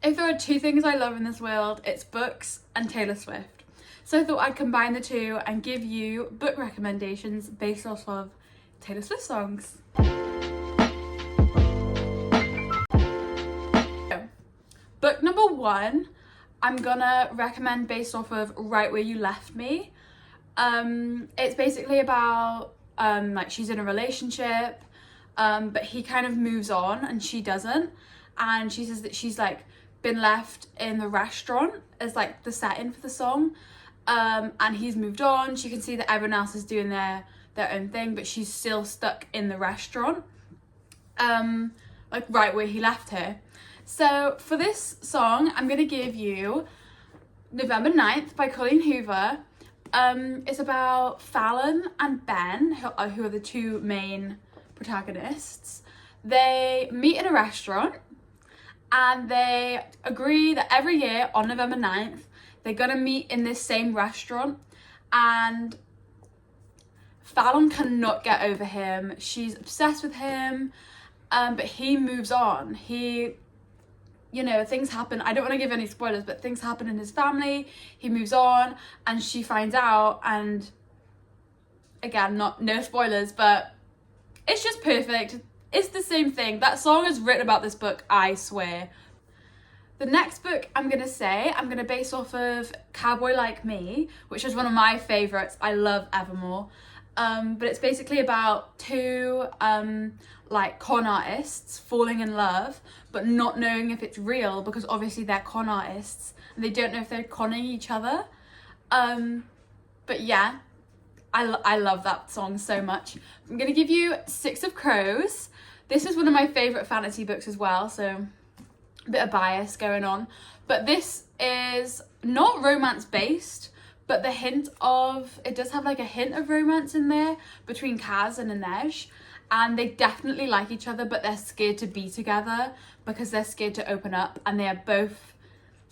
If there are two things I love in this world, it's books and Taylor Swift. So I thought I'd combine the two and give you book recommendations based off of Taylor Swift songs. So, book number one, I'm gonna recommend based off of Right Where You Left Me. It's basically about like she's in a relationship, but he kind of moves on and she doesn't, and she says that she's like been left in the restaurant as like the setting for the song, and he's moved on. She can see that everyone else is doing their own thing, but she's still stuck in the restaurant, like right where he left her. So for this song, I'm gonna give you November 9th by Colleen Hoover. It's about Fallon and Ben, who are the two main protagonists. They meet in a restaurant and they agree that every year on November 9th, they're gonna meet in this same restaurant, and Fallon cannot get over him. She's obsessed with him, but he moves on. Things happen. I don't want to give any spoilers, but things happen in his family. He moves on and she finds out, and again, no spoilers, but it's just perfect. It's the same thing. That song is written about this book, I swear. The next book I'm going to base off of Cowboy Like Me, which is one of my favourites. I love Evermore. But it's basically about two like con artists falling in love but not knowing if it's real, because obviously they're con artists and they don't know if they're conning each other. But yeah, I love that song so much. I'm gonna give you Six of Crows. This is one of my favourite fantasy books as well, so a bit of bias going on, but this is not romance based, but it does have like a hint of romance in there between Kaz and Inej, and they definitely like each other, but they're scared to be together because they're scared to open up, and they are both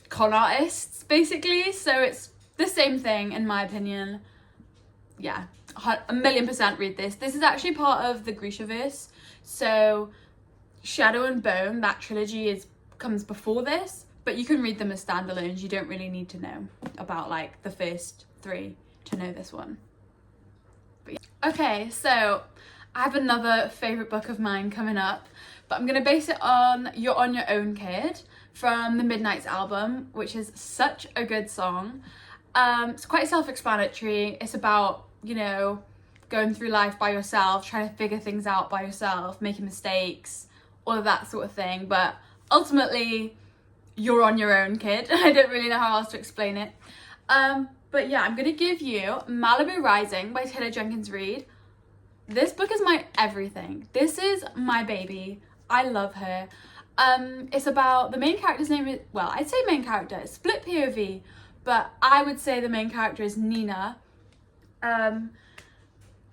con artists basically, so it's the same thing in my opinion. Yeah, 1,000,000% read this. This is actually part of the Grishaverse, so Shadow and Bone, that trilogy comes before this, but you can read them as standalones. You don't really need to know about like the first three to know this one. But yeah. Okay, so I have another favourite book of mine coming up, but I'm going to base it on You're On Your Own Kid from the Midnight's album, which is such a good song. It's quite self-explanatory. It's about, going through life by yourself, trying to figure things out by yourself, making mistakes, all of that sort of thing, but ultimately you're on your own, kid. I don't really know how else to explain it. But yeah, I'm gonna give you Malibu Rising by Taylor Jenkins-Reid. This book is my everything. This is my baby. I love her. It's about the main character's name is, well, I'd say main character, it's split POV, but I would say the main character is Nina.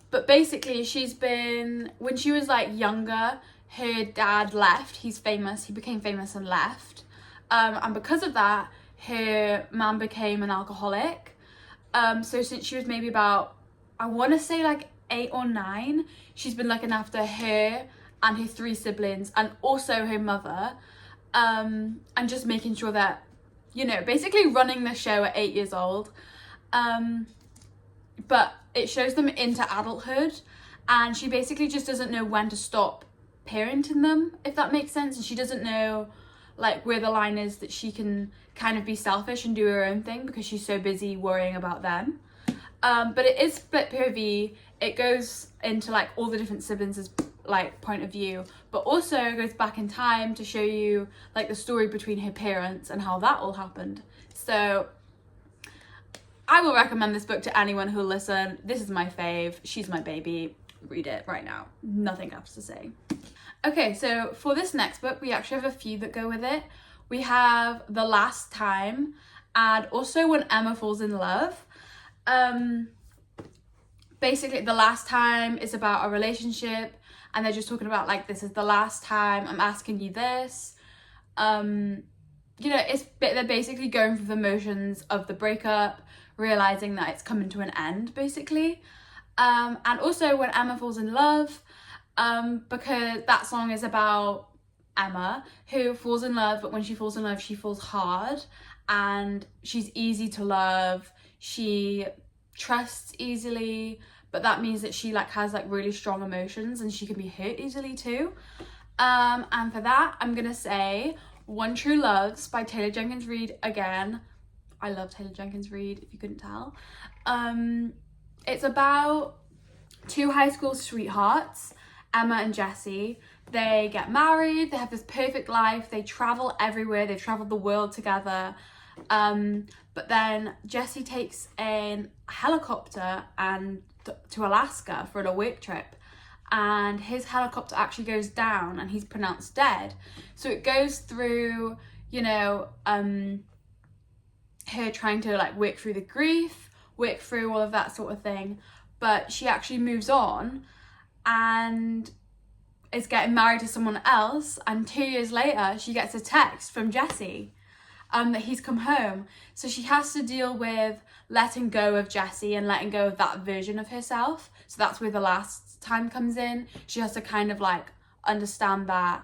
But basically when she was like younger, her dad left. He's famous. He became famous and left. And because of that, her mum became an alcoholic. So since she was maybe about, I want to say like 8 or 9, she's been looking after her and her 3 siblings and also her mother. And just making sure that, basically running the show at 8 years old. But it shows them into adulthood, and she basically just doesn't know when to stop parenting them, if that makes sense, and she doesn't know like where the line is that she can kind of be selfish and do her own thing because she's so busy worrying about them. But it is split POV. It goes into like all the different siblings' like point of view, but also goes back in time to show you like the story between her parents and how that all happened. So I will recommend this book to anyone who'll listen. This is my fave. She's my baby. Read it right now. Nothing else to say. Okay, so for this next book, we actually have a few that go with it. We have The Last Time and also When Emma Falls in Love. Basically, The Last Time is about a relationship, and they're just talking about like, this is the last time I'm asking you this. They're basically going through the motions of the breakup, realizing that it's coming to an end, basically. And also When Emma Falls in Love, because that song is about Emma, who falls in love, but when she falls in love, she falls hard, and she's easy to love. She trusts easily, but that means that she like has like really strong emotions, and she can be hurt easily too. And for that, I'm gonna say One True Loves by Taylor Jenkins-Reid again. I love Taylor Jenkins-Reid, if you couldn't tell. It's about two high school sweethearts, Emma and Jessie. They get married, they have this perfect life, they travel everywhere, they travel the world together. But then Jessie takes a helicopter and to Alaska for a work trip, and his helicopter actually goes down and he's pronounced dead. So it goes through, you know, her trying to like work through the grief, work through all of that sort of thing, but she actually moves on and is getting married to someone else, and 2 years later she gets a text from Jessie that he's come home. So she has to deal with letting go of Jessie and letting go of that version of herself. So that's where the last time comes in. She has to kind of like understand that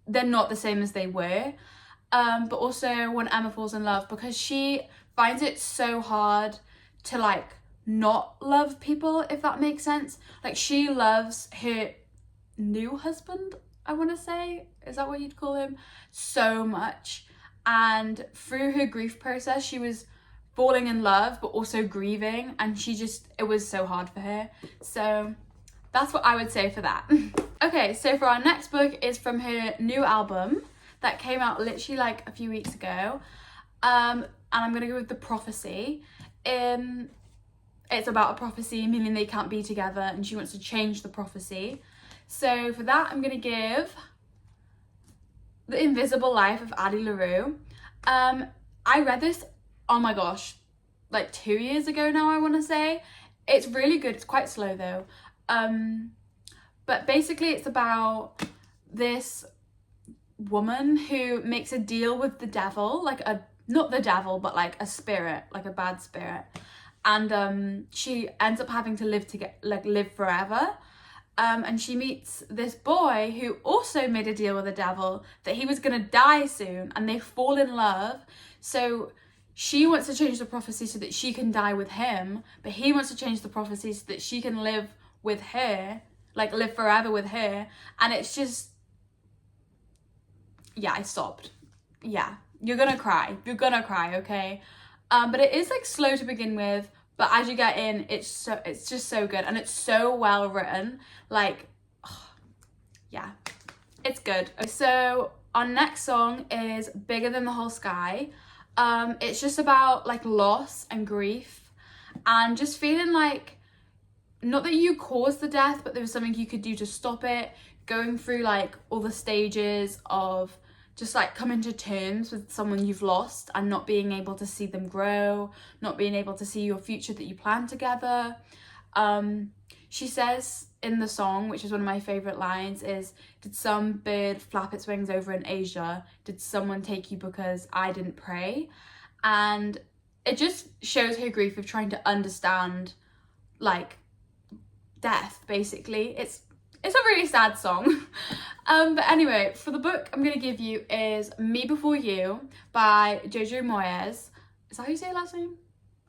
they're not the same as they were. But also when Emma falls in love, because she finds it so hard to like not love people, if that makes sense. Like she loves her new husband, I want to say, is that what you'd call him, so much. And through her grief process, she was falling in love but also grieving, and it was so hard for her. So that's what I would say for that. Okay, so for our next book is from her new album that came out literally like a few weeks ago, and I'm gonna go with The Prophecy. It's about a prophecy, meaning they can't be together, and she wants to change the prophecy. So for that, I'm gonna give The Invisible Life of Addie LaRue. I read this, oh my gosh, like 2 years ago now, I want to say. It's really good. It's quite slow though. But basically it's about this woman who makes a deal with the devil, like not the devil, but like a spirit, like a bad spirit. And she ends up having to live forever. And she meets this boy who also made a deal with the devil that he was gonna die soon, and they fall in love. So she wants to change the prophecy so that she can die with him, but he wants to change the prophecy so that she can live with her, like live forever with her. And it's just, yeah, I stopped. Yeah, you're gonna cry, okay? But it is like slow to begin with, but as you get in, it's just so good, and it's so well written. Like, oh, yeah, it's good. So our next song is Bigger Than the Whole Sky. It's just about like loss and grief, and just feeling like, not that you caused the death, but there was something you could do to stop it. Going through like all the stages of just like coming to terms with someone you've lost and not being able to see them grow, not being able to see your future that you plan together. She says in the song, which is one of my favourite lines, is, "Did some bird flap its wings over in Asia? Did someone take you because I didn't pray?" And it just shows her grief of trying to understand like death, basically. It's a really sad song. But anyway, for the book I'm going to give you is Me Before You by Jojo Moyes. Is that how you say her last name?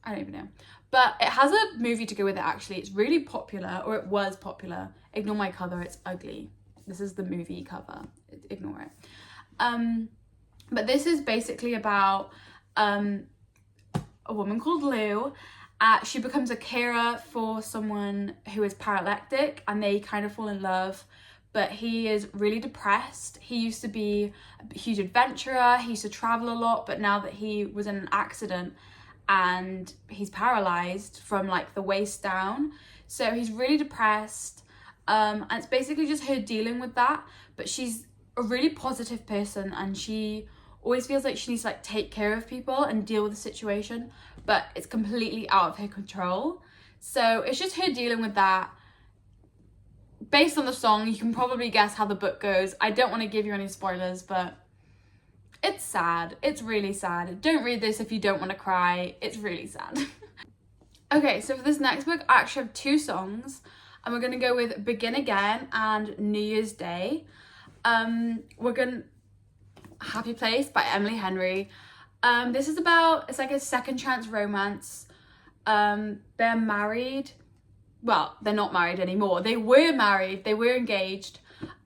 I don't even know. But it has a movie to go with it, actually. It's really popular, or it was popular. Ignore my cover, it's ugly. This is the movie cover. Ignore it. But this is basically about a woman called Lou. She becomes a carer for someone who is paralytic, and they kind of fall in love, but he is really depressed. He used to be a huge adventurer, he used to travel a lot, but now that he was in an accident and he's paralyzed from like the waist down, so he's really depressed, and it's basically just her dealing with that. But she's a really positive person, and she always feels like she needs to like take care of people and deal with the situation, but it's completely out of her control. So it's just her dealing with that. Based on the song, you can probably guess how the book goes. I don't want to give you any spoilers, but it's sad. It's really sad. Don't read this if you don't want to cry. It's really sad. Okay, so for this next book, I actually have two songs, and we're going to go with Begin Again and New Year's Day. We're gonna Happy Place by Emily Henry. This is about, it's like a second chance romance. They're married. Well, they're not married anymore. They were married, they were engaged,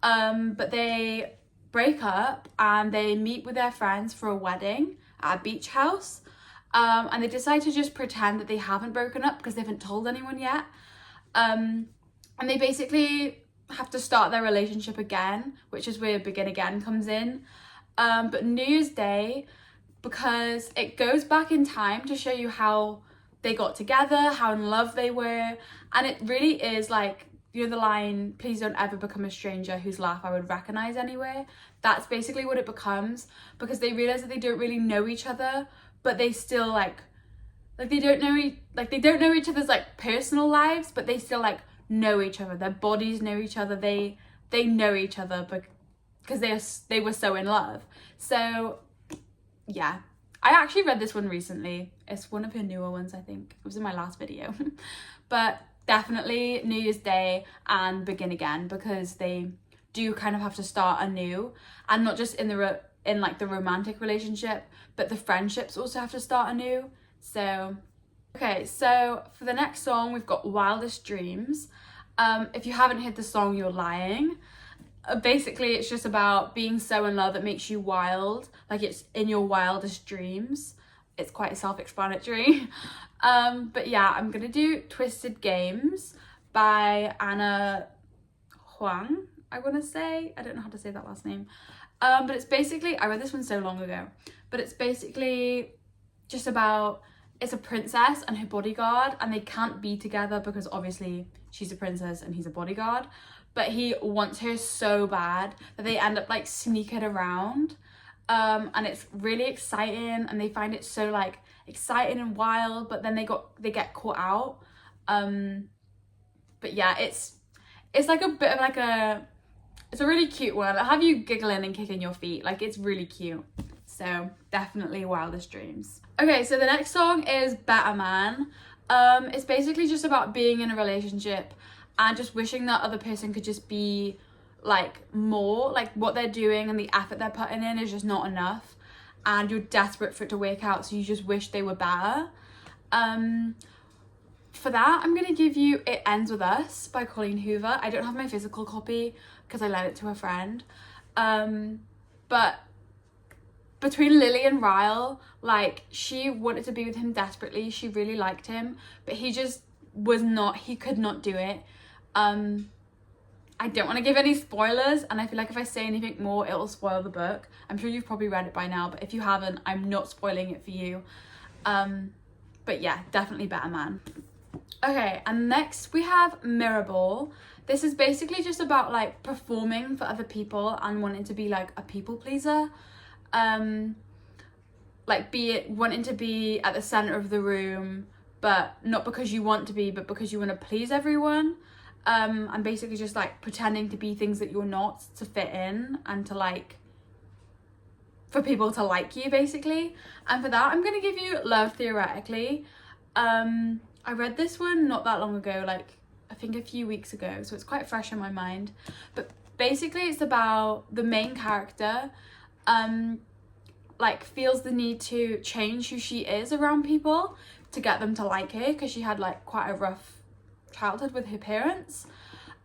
but they break up and they meet with their friends for a wedding at a beach house. And they decide to just pretend that they haven't broken up because they haven't told anyone yet. And they basically have to start their relationship again, which is where Begin Again comes in. But New Year's Day, because it goes back in time to show you how they got together, how in love they were, and it really is like, you know the line, please don't ever become a stranger whose laugh I would recognize anywhere. That's basically what it becomes, because they realize that they don't really know each other, but they still like they don't know each other's like personal lives, but they still like know each other. Their bodies know each other. They know each other because they were so in love. So yeah, I actually read this one recently. It's one of her newer ones, I think. It was in my last video. But definitely New Year's Day and Begin Again, because they do kind of have to start anew, and not just in like the romantic relationship, but the friendships also have to start anew. So okay, so for the next song we've got Wildest Dreams. If you haven't heard the song, you're lying. Basically it's just about being so in love it makes you wild, like it's in your wildest dreams. It's quite self-explanatory. But yeah, I'm gonna do Twisted Games by Anna Huang, I want to say. I don't know how to say that last name. But it's basically, I read this one so long ago, but it's basically just about, it's a princess and her bodyguard, and they can't be together because obviously she's a princess and he's a bodyguard, but he wants her so bad that they end up like sneaking around. And it's really exciting, and they find it so like exciting and wild, but then they get caught out. But yeah, it's like a bit of like it's a really cute one. It'll have you giggling and kicking your feet, like it's really cute. So definitely Wildest Dreams. Okay, so the next song is Better Man. It's basically just about being in a relationship and just wishing that other person could just be like more, like what they're doing and the effort they're putting in is just not enough, and you're desperate for it to work out, so you just wish they were better. For that, I'm gonna give you It Ends With Us by Colleen Hoover. I don't have my physical copy because I lent it to a friend. But between Lily and Ryle, like she wanted to be with him desperately. She really liked him, but he just he could not do it. I don't want to give any spoilers, and I feel like if I say anything more, it'll spoil the book. I'm sure you've probably read it by now, but if you haven't, I'm not spoiling it for you. But yeah, definitely Better Man. Okay, and next we have Mirrorball. This is basically just about like performing for other people and wanting to be like a people pleaser. Like wanting to be at the center of the room, but not because you want to be, but because you want to please everyone. And basically just like pretending to be things that you're not to fit in and to like, for people to like you basically. And for that, I'm gonna give you Love Theoretically. I read this one not that long ago, like I think a few weeks ago, so it's quite fresh in my mind. But basically it's about the main character like feels the need to change who she is around people to get them to like her, because she had like quite a rough childhood with her parents.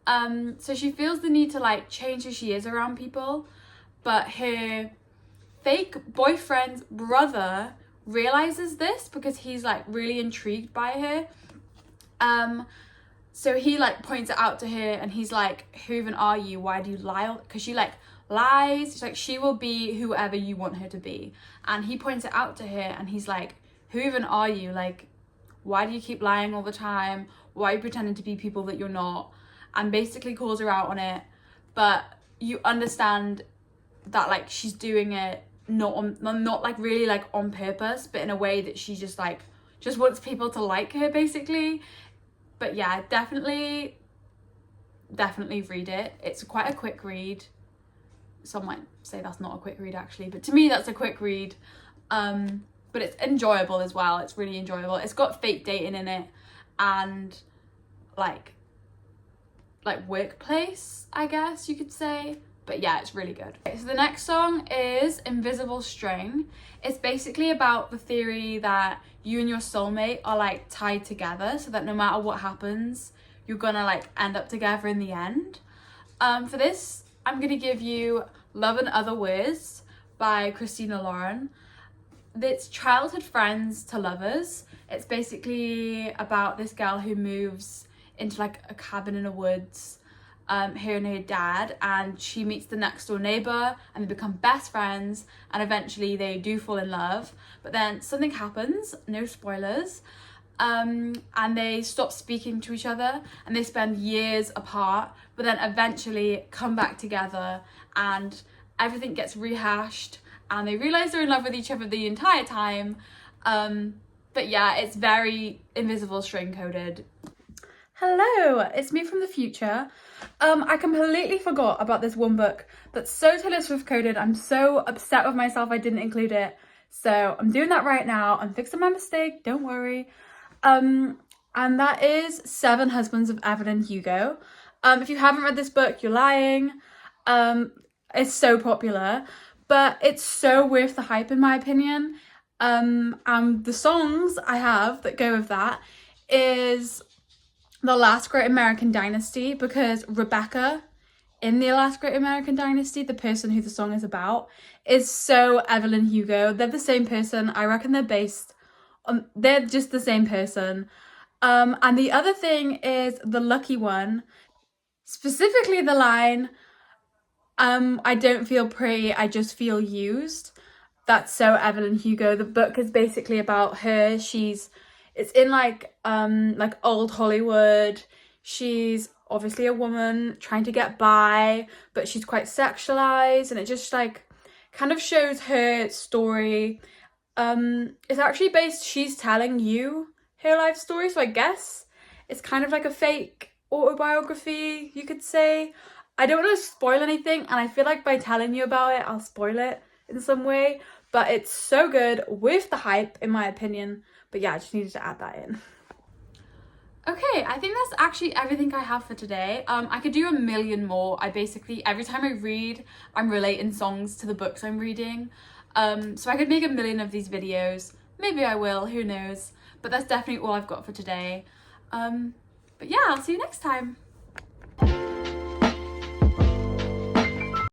So she feels the need to like change who she is around people, but her fake boyfriend's brother realizes this because he's like really intrigued by her. So he like points it out to her, and he's like, who even are you? Why do you lie? Because she like lies. It's like, she will be whoever you want her to be. And he points it out to her, and he's like, who even are you? Like, why do you keep lying all the time? Why are you pretending to be people that you're not? And basically calls her out on it. But you understand that like she's doing it not like really like on purpose, but in a way that she just like just wants people to like her basically. But yeah, definitely read it. It's quite a quick read. Some might say that's not a quick read actually, but to me that's a quick read. But it's enjoyable as well. It's really enjoyable. It's got fake dating in it and like workplace, I guess you could say. But yeah, it's really good. Okay, so the next song is Invisible String. It's basically about the theory that you and your soulmate are like tied together, so that no matter what happens, you're gonna like end up together in the end. For this, I'm gonna give you Love and Other Words by Christina Lauren. It's childhood friends to lovers. It's basically about this girl who moves into like a cabin in the woods, her and her dad, and she meets the next door neighbor and they become best friends, and eventually they do fall in love. But then something happens, no spoilers, and they stop speaking to each other and they spend years apart, but then eventually come back together and everything gets rehashed and they realize they're in love with each other the entire time. But yeah, it's very invisible string coded. Hello, it's me from the future. I completely forgot about this one book that's so Taylor Swift coded. I'm so upset with myself I didn't include it. So I'm doing that right now. I'm fixing my mistake, don't worry. And that is Seven Husbands of Evelyn Hugo. If you haven't read this book, you're lying. It's so popular, but it's so worth the hype in my opinion. And the songs I have that go with that is The Last Great American Dynasty, because Rebecca in The Last Great American Dynasty, the person who the song is about, is so Evelyn Hugo. They're the same person. I reckon they're just the same person. And the other thing is The Lucky One, specifically the line, I don't feel pretty, I just feel used. That's so Evelyn Hugo. The book is basically about her. It's in like old Hollywood. She's obviously a woman trying to get by, but she's quite sexualized, and it just like kind of shows her story. It's actually she's telling you her life story, so I guess it's kind of like a fake autobiography, you could say. I don't want to spoil anything, and I feel like by telling you about it, I'll spoil it in some way, but it's so good, with the hype in my opinion. But yeah, I just needed to add that in. Okay, I think that's actually everything I have for today. I could do a million more. Every time I read, I'm relating songs to the books I'm reading. So I could make a million of these videos. Maybe I will, who knows. But that's definitely all I've got for today. But yeah, I'll see you next time.